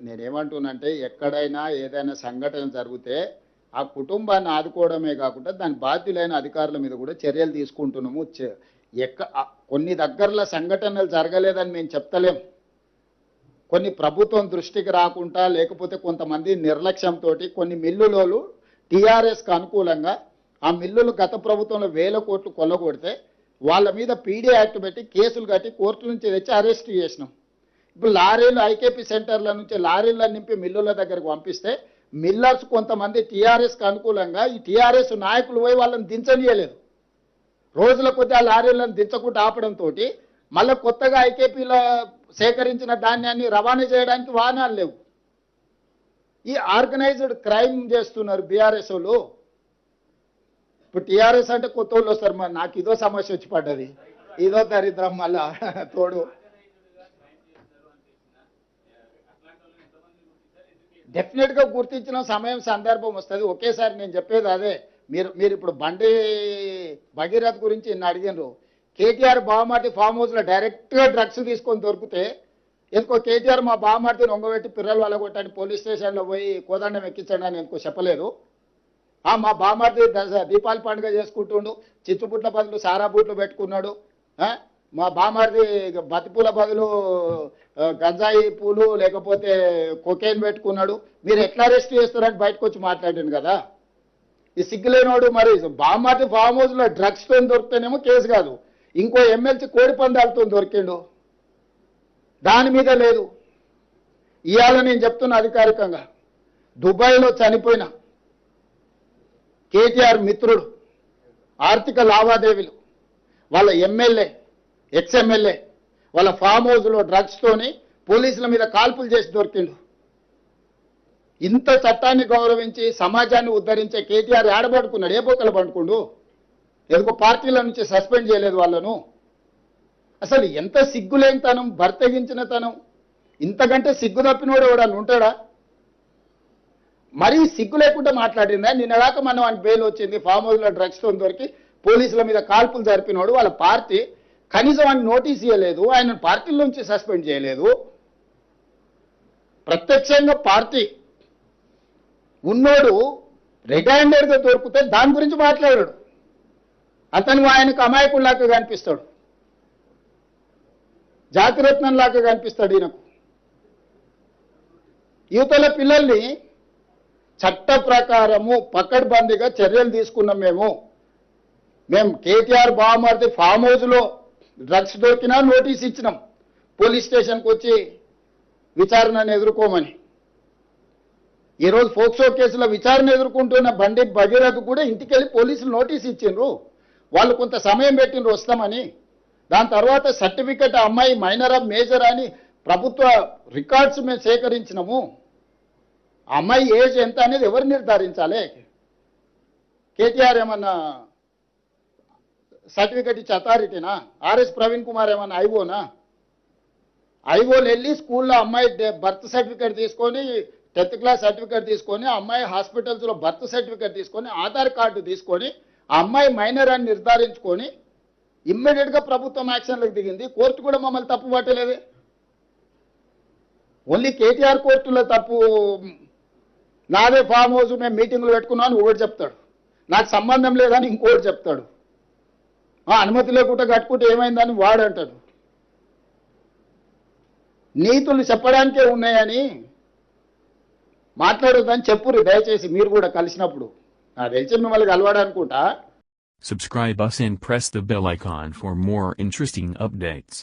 నేనేమంటున్నానంటే ఎక్కడైనా ఏదైనా సంఘటన జరిగితే ఆ కుటుంబాన్ని ఆదుకోవడమే కాకుండా దాని బాధ్యులైన అధికారుల మీద కూడా చర్యలు తీసుకుంటున్నాము. కొన్ని దగ్గరలో సంఘటనలు జరగలేదని మేము చెప్తలేం. కొన్ని ప్రభుత్వం దృష్టికి రాకుండా లేకపోతే కొంతమంది నిర్లక్ష్యంతో కొన్ని మిల్లులోలు టీఆర్ఎస్కి అనుకూలంగా ఆ మిల్లులు గత ప్రభుత్వంలో 1000 కోట్లు కొల్లగొడితే వాళ్ళ మీద పీడీ యాక్ట్ పెట్టి కేసులు కట్టి కోర్టు నుంచి తెచ్చి అరెస్ట్ చేసినాం. ఇప్పుడు లారీలు ఐకేపీ సెంటర్ల నుంచి లారీల నింపి మిల్లుల దగ్గరకు పంపిస్తే మిల్లర్స్ కొంతమంది టీఆర్ఎస్కి అనుకూలంగా ఈ టీఆర్ఎస్ నాయకులు పోయి వాళ్ళని దించనీయలేదు. రోజుల కొద్ది ఆ లారీలను దించకుండా ఆపడంతో మళ్ళీ కొత్తగా ఐకేపీలో సేకరించిన ధాన్యాన్ని రవాణా చేయడానికి వాహనాలు లేవు. ఈ ఆర్గనైజ్డ్ క్రైమ్ చేస్తున్నారు బీఆర్ఎస్ వాళ్ళు. ఇప్పుడు టీఆర్ఎస్ అంటే కొత్త వాళ్ళు వస్తారు. మరి నాకు ఇదో సమస్య వచ్చి పడ్డది, ఇదో దరిద్రం మళ్ళా తోడు. డెఫినెట్గా గుర్తించిన సమయం సందర్భం వస్తుంది. ఒకేసారి నేను చెప్పేది అదే. మీరు ఇప్పుడు బండి భగీరథ్ గురించి నిన్న అడిగినారు. కేటీఆర్ బావమార్తి ఫామ్ హౌస్లో డైరెక్ట్గా డ్రగ్స్ తీసుకొని దొరికితే ఎందుకో కేటీఆర్ మా బావమార్తిని ఒంగబెట్టి పిల్లలు వాళ్ళ కొట్టని పోలీస్ స్టేషన్లో పోయి కోదండం ఎక్కించండి అని ఎందుకో చెప్పలేదు. మా బావమార్తి దీపావళి పండుగ చేసుకుంటుండు, చిచ్చుపుట్ల బదులు సారా బూట్లు పెట్టుకున్నాడు. మా బావమార్తి బతిపూల బదులు గంజాయి పూలు లేకపోతే కొకేన్ పెట్టుకున్నాడు. మీరు ఎట్లా అరెస్ట్ చేస్తారని బయటకు వచ్చి మాట్లాడాను కదా. ఈ సిగ్గులేనోడు మరి బావమార్తి ఫామ్ హౌస్లో డ్రగ్స్తో దొరికితేనేమో కేసు కాదు, ఇంకో ఎమ్మెల్సీ కోడి పందాలతో దొరికిండు, దాని మీద లేదు. ఇవాళ నేను చెప్తున్నా అధికారికంగా, దుబాయ్లో చనిపోయిన కేటీఆర్ మిత్రుడు ఆర్థిక లావాదేవీలు వాళ్ళ ఎమ్మెల్యే ఎక్స్ఎమ్మెల్యే వాళ్ళ ఫామ్ హౌస్లో డ్రగ్స్తోని పోలీసుల మీద కాల్పులు చేసి దొరికిండు. ఇంత చట్టాన్ని గౌరవించి సమాజాన్ని ఉద్ధరించే కేటీఆర్ ఏడబడుకున్నాడు, ఏ బొక్కలు పండుకుండు. ఎందుకో పార్టీల నుంచి సస్పెండ్ చేయలేదు వాళ్ళను. అసలు ఎంత సిగ్గులేనితనం, బర్తగించిన తనం. ఇంతకంటే సిగ్గు తప్పినోడు ఎవడన్నా ఉంటాడా? మరీ సిగ్గు లేకుండా మాట్లాడిందా. నిన్నదాకా మనం ఆయన బెయిల్ వచ్చింది, ఫామ్ హౌస్లో డ్రగ్స్తో దొరికి పోలీసుల మీద కాల్పులు జరిపినోడు వాళ్ళ పార్టీ కనీసం ఆయన నోటీస్ ఇవ్వలేదు, ఆయన పార్టీల నుంచి సస్పెండ్ చేయలేదు. ప్రత్యక్షంగా పార్టీ ఉన్నోడు రెడ్ హ్యాండెడ్గా దొరికితే దాని గురించి మాట్లాడాడు. అతను ఆయనకు అమాయకుల్లాగా కనిపిస్తాడు, జాతిరత్నంలాగా కనిపిస్తాడు. ఈయనకు యువతల పిల్లల్ని చట్ట ప్రకారము పకడ్బందీగా చర్యలు తీసుకున్నాం. మేము కేటీఆర్ బావమర్ది ఫామ్ హౌస్లో డ్రగ్స్ దొరికినా నోటీస్ ఇచ్చినాం, పోలీస్ స్టేషన్కి వచ్చి విచారణను ఎదుర్కోమని. ఈరోజు ఫోక్సో కేసులో విచారణ ఎదుర్కొంటున్న బండి భగీరథ్ కూడా ఇంటికెళ్ళి పోలీసులు నోటీస్ ఇచ్చిండ్రు. వాళ్ళు కొంత సమయం పెట్టిండ్రు వస్తామని. దాని తర్వాత సర్టిఫికెట్ అమ్మాయి మైనర్ ఆఫ్ మేజర్ అని ప్రభుత్వ రికార్డ్స్ మేము సేకరించినాము. అమ్మాయి ఏజ్ ఎంత అనేది ఎవరు నిర్ధారించాలి? కేటీఆర్ ఏమన్నా సర్టిఫికెట్ ఇచ్చే అథారిటీనా? ఆర్ఎస్ ప్రవీణ్ కుమార్ ఏమన్నా ఐఓనా? ఐఓలు వెళ్ళి స్కూల్లో అమ్మాయి బర్త్ సర్టిఫికెట్ తీసుకొని 10th క్లాస్ సర్టిఫికెట్ తీసుకొని అమ్మాయి హాస్పిటల్స్లో బర్త్ సర్టిఫికెట్ తీసుకొని ఆధార్ కార్డు తీసుకొని ఆ అమ్మాయి మైనర్ అని నిర్ధారించుకొని ఇమ్మీడియట్గా ప్రభుత్వం యాక్షన్లకు దిగింది. కోర్టు కూడా మమ్మల్ని తప్పు పట్టలేదే. ఓన్లీ కేటీఆర్ కోర్టులో తప్పు. నాదే ఫామ్ హౌస్ మేము మీటింగ్లు పెట్టుకున్నాను ఒకటి చెప్తాడు, నాకు సంబంధం లేదని ఇంకోటి చెప్తాడు, అనుమతి లేకుండా కట్టుకుంటే ఏమైందని వాడు అంటాడు. నీతులు చెప్పడానికే ఉన్నాయని మాట్లాడొద్దని చెప్పురు దయచేసి మీరు కూడా కలిసినప్పుడు. నాకు తెలిసి మిమ్మల్ని కలవాడనుకుంటా. Subscribe us and press the bell icon for more interesting updates.